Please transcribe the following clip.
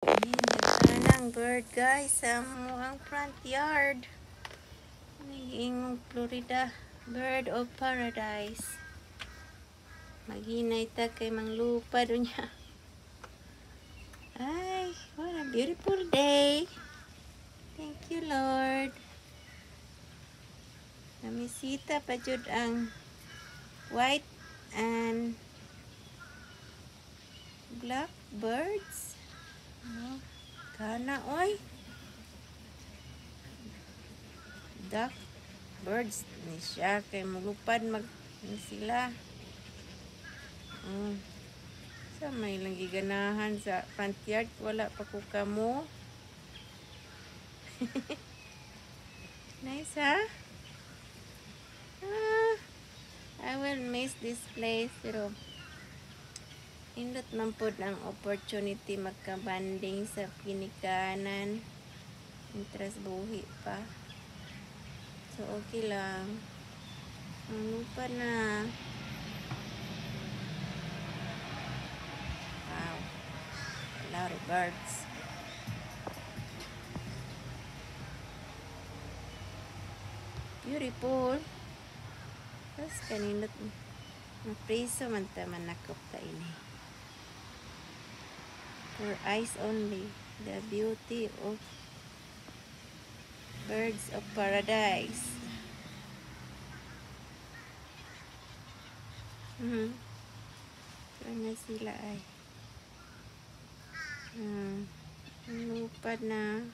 Ayan, daganang bird guys sa ang front yard. Naging Florida bird of paradise. Maghinay ta kay manglupad niya. Ay, what a beautiful day. Thank you, Lord. Namisita pa jud ang white and black birds. Oh, kana oy. Duck birds ni siya kay mulupad ni sila. Sa may lang giganahan sa front yard, wala pa ko kamo. Nice, ha? I will miss this place, pero indot man pod ang opportunity magka-banding sa pinikanan. Interest buhi pa. So, okay lang. Ano pa na? Wow. A lot of birds. Beautiful. Tapos kanindot mapriso man ta manakop ta ini. For eyes only. The beauty of birds of paradise. Kanya sila ay. Lupad na.